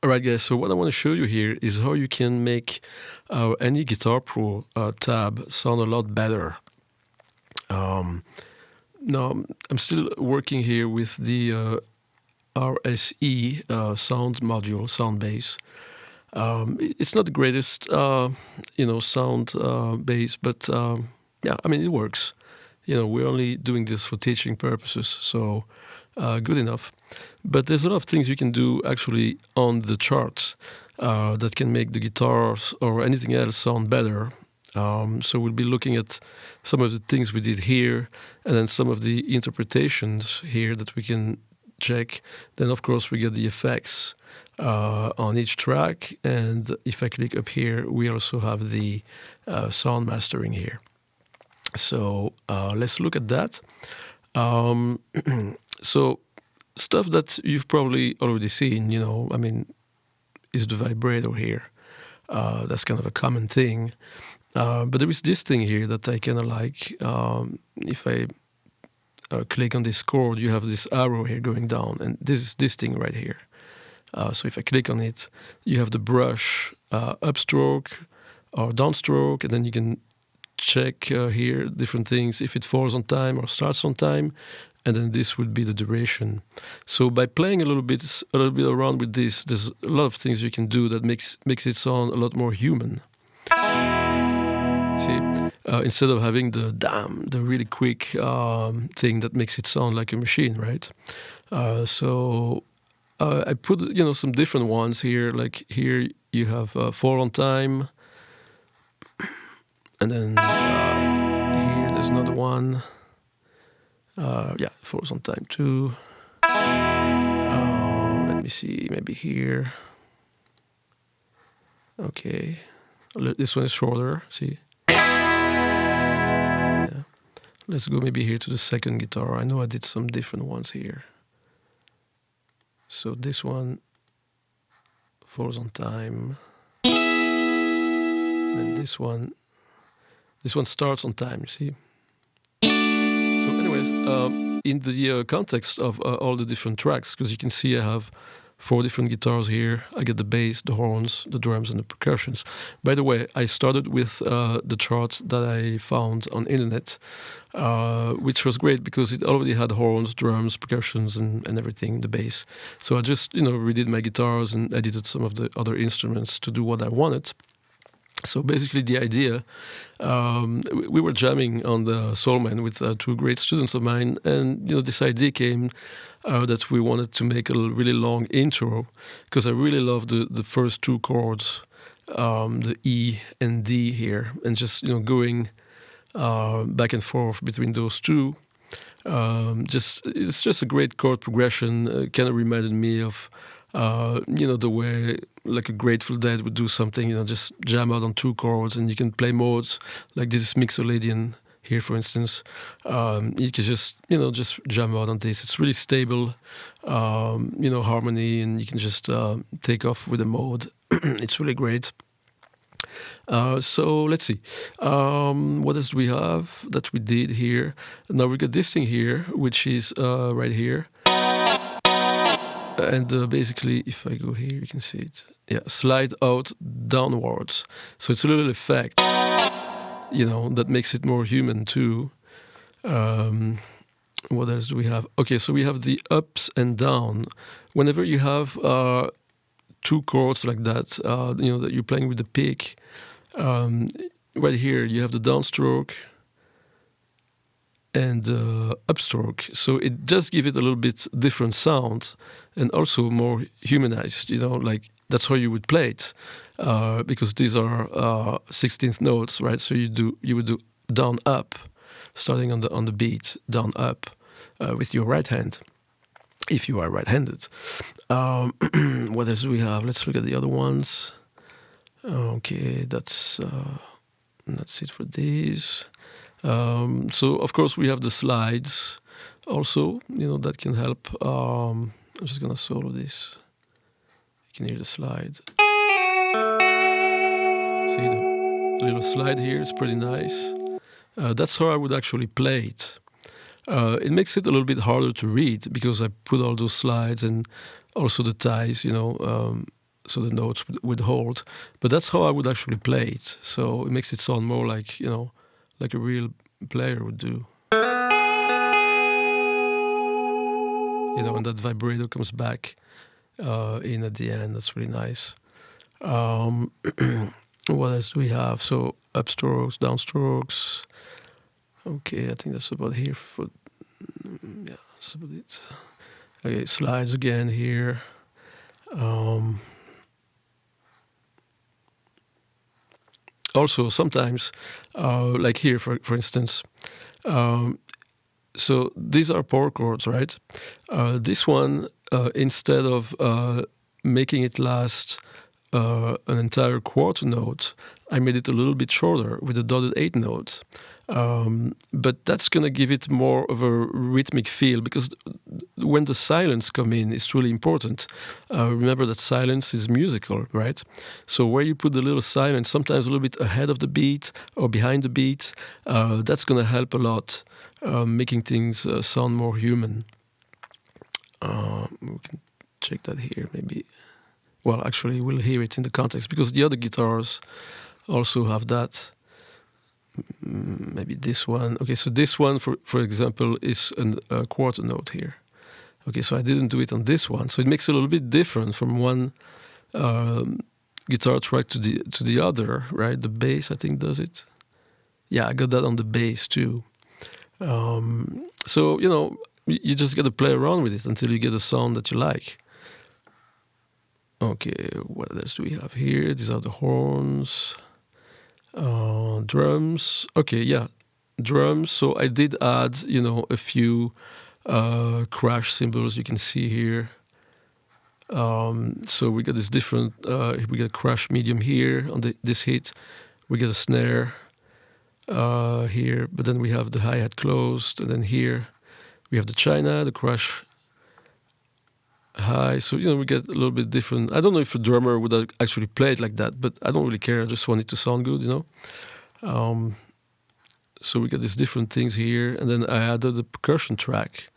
All right, guys. So what I want to show you here is how you can make any Guitar Pro tab sound a lot better. Um, Now I'm still working here with the RSE sound module, sound base. It's not the greatest, sound base, but yeah, I mean it works. We're only doing this for teaching purposes, so good enough. But there's a lot of things you can do actually on the charts that can make the guitars or anything else sound better. So we'll be looking at some of the things we did here, and then some of the interpretations here that we can check. Then, of course, we get the effects on each track, and if I click up here, we also have the sound mastering here. So let's look at that. Um, so stuff that you've probably already seen, I mean, is the vibrator here. That's kind of a common thing. But there is this thing here that I kind of like. If I click on this chord, you have this arrow here going down, and this is this thing right here. So if I click on it, you have the brush upstroke or downstroke, and then you can check here different things, if it falls on time or starts on time, and then this would be the duration. So by playing a little bit around with this, there's a lot of things you can do that makes it sound a lot more human. See, instead of having the really quick thing that makes it sound like a machine, right? So I put some different ones here. Like here you have fall on time, and then here there's another one. Yeah, falls on time too. Let me see, maybe here. Okay, this one is shorter. See. Let's go maybe here to the second guitar. I know I did some different ones here. So this one falls on time. And this one starts on time, you see? So anyways, in the context of all the different tracks, because you can see I have 4 different guitars here. I get the bass, the horns, the drums, and the percussions. By the way, I started with the chart that I found on internet, which was great because it already had horns, drums, percussions, and everything, the bass. So I just, redid my guitars and edited some of the other instruments to do what I wanted. So basically the idea, we were jamming on the Soulman with 2 great students of mine, and this idea came that we wanted to make a really long intro, because I really love the first 2 chords, the E and D here, and just going back and forth between those 2. It's just a great chord progression. Kind of reminded me of the way like a Grateful Dead would do something, just jam out on 2 chords, and you can play modes like this is Mixolydian here, for instance. You can just jam out on this. It's really stable, harmony, and you can just take off with a mode. It's really great. So let's see. What else do we have that we did here? Now we got this thing here, which is right here. And basically, if I go here, you can see it. Yeah, slide out downwards. So it's a little effect, that makes it more human too. What else do we have? Okay, so we have the ups and down. Whenever you have 2 chords like that, that you're playing with the pick, right here you have the downstroke and upstroke. So it does give it a little bit different sound and also more humanized, like that's how you would play it, because these are 16th notes, right? So you would do down up, starting on the beat, down up with your right hand, if you are right-handed. What else do we have? Let's look at the other ones. Okay, that's it for these. So of course we have the slides also, that can help. I'm just gonna solo this. You can hear the slide. See the little slide here is pretty nice. That's how I would actually play it. It makes it a little bit harder to read because I put all those slides and also the ties, so the notes would hold. But that's how I would actually play it. So it makes it sound more like, like a real player would do. And that vibrato comes back in at the end. That's really nice. What else do we have? So upstrokes, downstrokes. Okay, I think that's about here for yeah, that's about it. Okay, slides again here. Also, sometimes, like here, for instance, so these are power chords, right? This one, instead of making it last an entire quarter note, I made it a little bit shorter with a dotted eighth note. But that's going to give it more of a rhythmic feel, because when the silence come in, it's really important. Remember that silence is musical, right? So where you put the little silence, sometimes a little bit ahead of the beat or behind the beat, that's going to help a lot, making things sound more human. We can check that here, maybe. Well, actually, we'll hear it in the context, because the other guitars also have that. Maybe this one. Okay, so this one, for example, is a quarter note here. Okay, so I didn't do it on this one, so it makes it a little bit different from one guitar track to the other, right? The bass, I think, does it. Yeah, I got that on the bass too. So you just got to play around with it until you get a sound that you like. Okay, what else do we have here? These are the horns. Drums. Okay, yeah, drums. So I did add, a few crash cymbals you can see here. So we got this different. We got crash medium here on this hit. We got a snare here, but then we have the hi-hat closed, and then here we have the China, the crash high. So we get a little bit different. I don't know if a drummer would actually play it like that, but I don't really care. I just want it to sound good, So we got these different things here, and then I added a percussion track,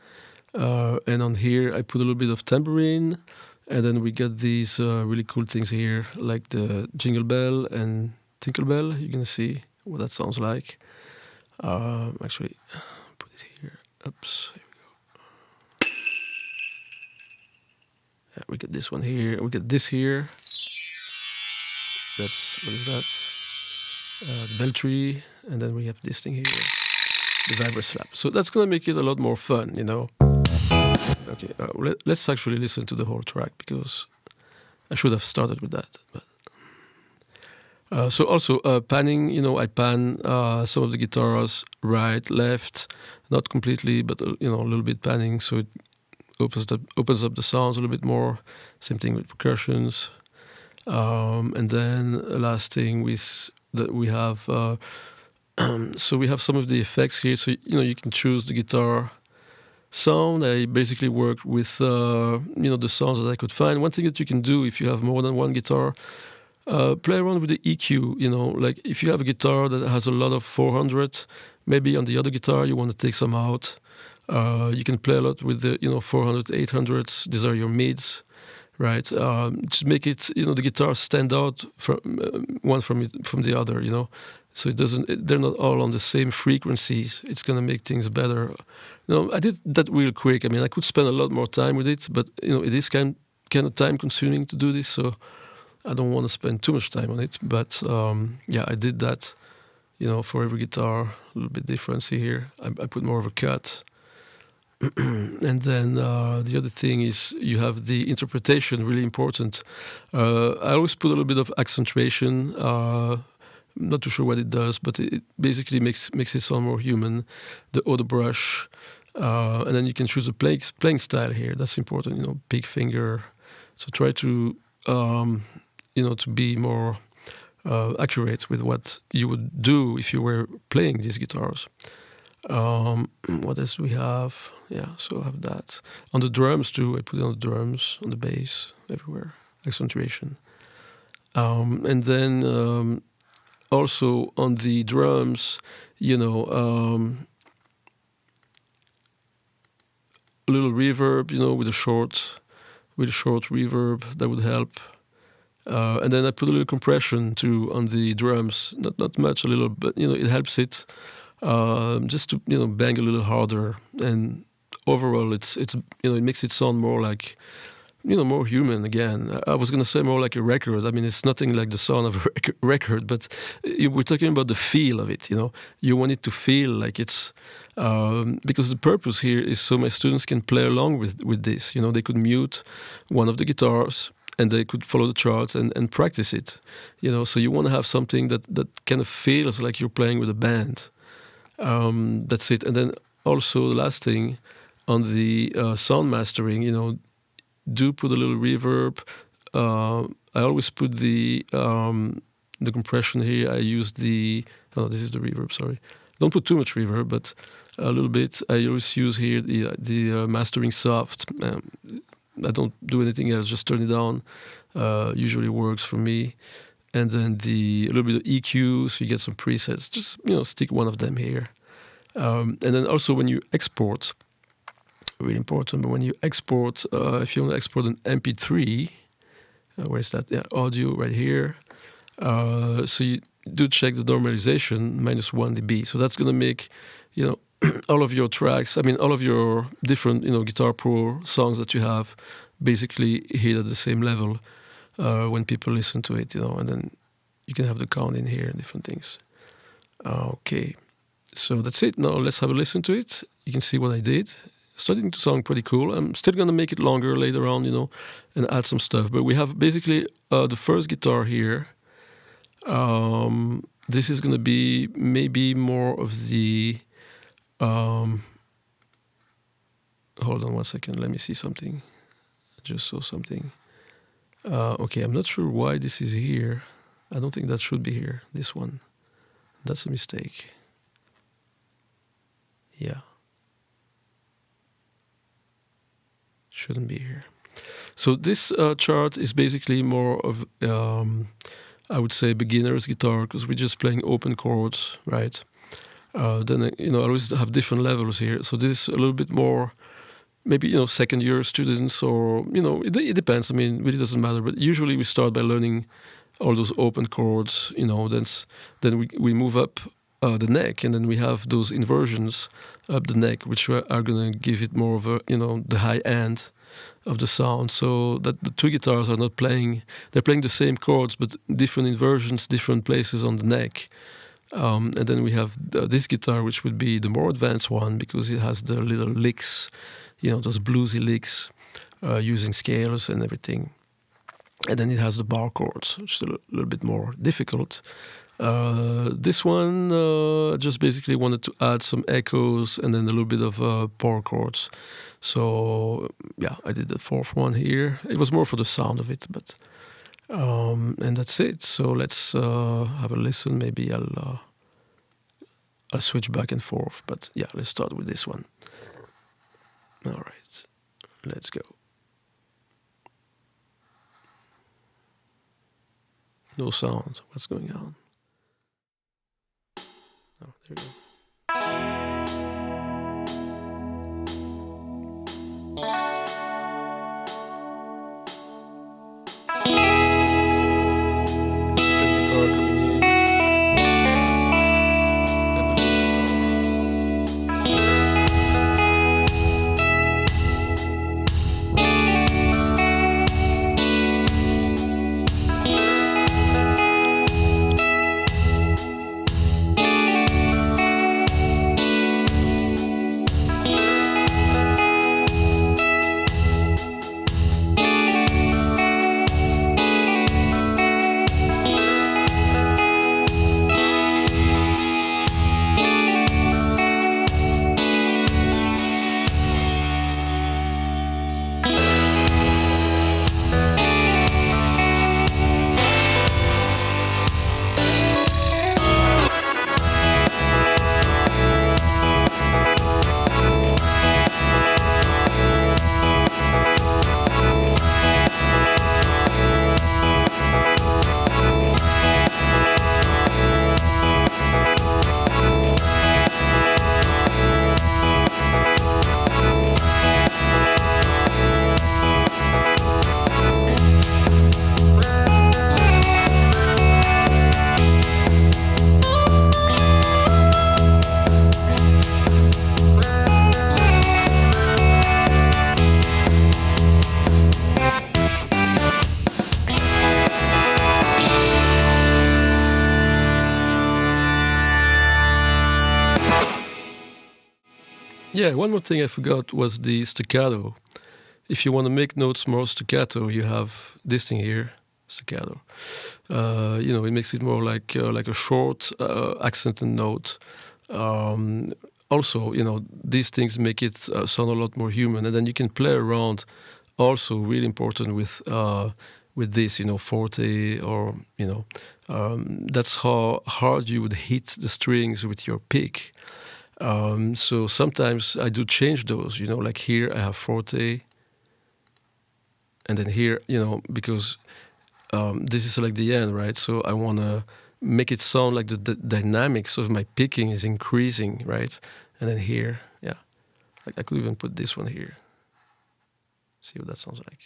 and on here I put a little bit of tambourine, and then we got these really cool things here, like the jingle bell and tinkle bell. You're gonna see what that sounds like. Actually, put it here. Oops. We get this one here. We get this here. That's, what is that? The bell tree. And then we have this thing here, the vibra slap. So that's going to make it a lot more fun, Okay, let's actually listen to the whole track, because I should have started with that. So also panning, I pan some of the guitars right, left, not completely, but a little bit panning, so it opens up the sounds a little bit more. Same thing with percussions. And then last thing that we have, so we have some of the effects here. So you can choose the guitar sound. I basically worked with the sounds that I could find. One thing that you can do if you have more than one guitar, play around with the EQ. Like if you have a guitar that has a lot of 400, maybe on the other guitar you want to take some out. You can play a lot with the 400, 800s. These are your mids, right? To make it the guitar stand out from one from the other. So it doesn't. They're not all on the same frequencies. It's gonna make things better. I did that real quick. I mean, I could spend a lot more time with it, but it is kind of time consuming to do this. So I don't want to spend too much time on it. But yeah, I did that. For every guitar, a little bit different. See here, I put more of a cut. And then the other thing is you have the interpretation, really important. I always put a little bit of accentuation. Not too sure what it does, but it basically makes it sound more human. The auto brush, and then you can choose a playing style here. That's important. Big finger. So try to to be more accurate with what you would do if you were playing these guitars. What else do we have? Yeah, so I have that. On the drums too, I put it on the drums, on the bass, everywhere. Accentuation. And then also on the drums, a little reverb, with a short reverb, that would help. And then I put a little compression too on the drums, not much, a little, but it helps it just to bang a little harder. And overall, it's it makes it sound more like more human again. I was gonna say more like a record. I mean, it's nothing like the sound of a record, but we're talking about the feel of it. You want it to feel like it's because the purpose here is so my students can play along with this. They could mute one of the guitars and they could follow the charts and practice it. So you want to have something that kind of feels like you're playing with a band. That's it. And then also the last thing on the sound mastering, do put a little reverb. I always put the compression here. I use this is the reverb. Sorry, don't put too much reverb, but a little bit. I always use here the mastering soft. I don't do anything else. Just turn it down. Usually works for me. And then a little bit of EQ, so you get some presets. Just stick one of them here. And then also when you export, really important. But when you export, if you want to export an MP3, where is that? Yeah, audio right here. So you do check the normalization -1 dB. So that's going to make all of your tracks. I mean, all of your different Guitar Pro songs that you have basically hit at the same level when people listen to it. And then you can have the count in here and different things. Okay, so that's it. Now let's have a listen to it. You can see what I did. Starting to sound pretty cool. I'm still gonna make it longer later on, and add some stuff. But we have basically the first guitar here. This is gonna be maybe more of the. Hold on 1 second. Let me see something. I just saw something. Okay, I'm not sure why this is here. I don't think that should be here. This one. That's a mistake. Yeah. Shouldn't be here. So this chart is basically more of, I would say, beginner's guitar, because we're just playing open chords, right? Then I always have different levels here. So this is a little bit more, maybe second year students, or it depends. I mean, really doesn't matter. But usually we start by learning all those open chords. Then we move up the neck, and then we have those inversions up the neck, which are going to give it more of a the high end of the sound. So that the two guitars are not playing; they're playing the same chords, but different inversions, different places on the neck. And then we have this guitar, which would be the more advanced one, because it has the little licks, those bluesy licks, using scales and everything. And then it has the bar chords, which is a little bit more difficult. This one just basically wanted to add some echoes and then a little bit of power chords. So yeah, I did the fourth one here. It was more for the sound of it, but and that's it. So let's have a listen. Maybe I'll switch back and forth. But yeah, let's start with this one. All right, let's go. No sound. What's going on? Oh, there you go. Second guitar coming in. And the lead guitar. Yeah, one more thing I forgot was the staccato. If you want to make notes more staccato, you have this thing here, staccato. It makes it more like a short accented note. Um, Also, these things make it sound a lot more human, and then you can play around. Also, really important with this, forte, or that's how hard you would hit the strings with your pick. So sometimes I do change those. Like here I have forte, and then here, because this is like the end, right? So I want to make it sound like the dynamics of my picking is increasing, right? And then here, yeah, like I could even put this one here. See what that sounds like.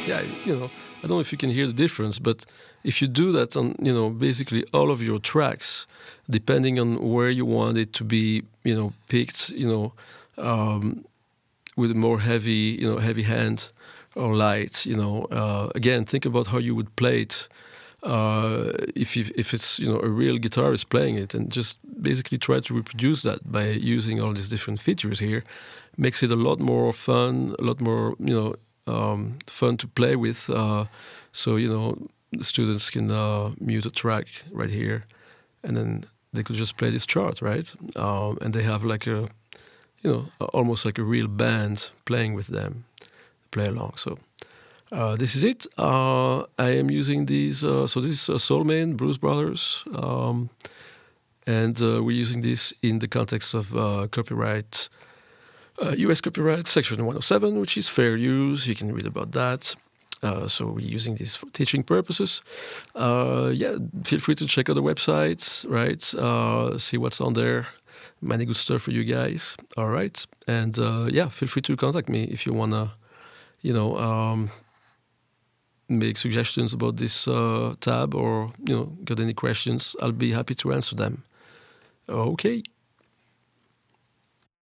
Yeah, I don't know if you can hear the difference, but if you do that on, basically all of your tracks, depending on where you want it to be, picked, with a more heavy, heavy hand or light, again, think about how you would play it if it's, a real guitarist playing it, and just basically try to reproduce that by using all these different features here. Makes it a lot more fun, a lot more, fun to play with. So, the students can mute a track right here, and then they could just play this chart, right? And they have like a, almost like a real band playing with them, play along. So this is it. I am using these. So this is Soulman, Blues Brothers, and we're using this in the context of copyright. U.S. copyright section 107, which is fair use. You can read about that. So we're using this for teaching purposes. Yeah, feel free to check out the website, right? See what's on there. Many good stuff for you guys. All right. And yeah, feel free to contact me if you want to, make suggestions about this tab, or, got any questions. I'll be happy to answer them. Okay.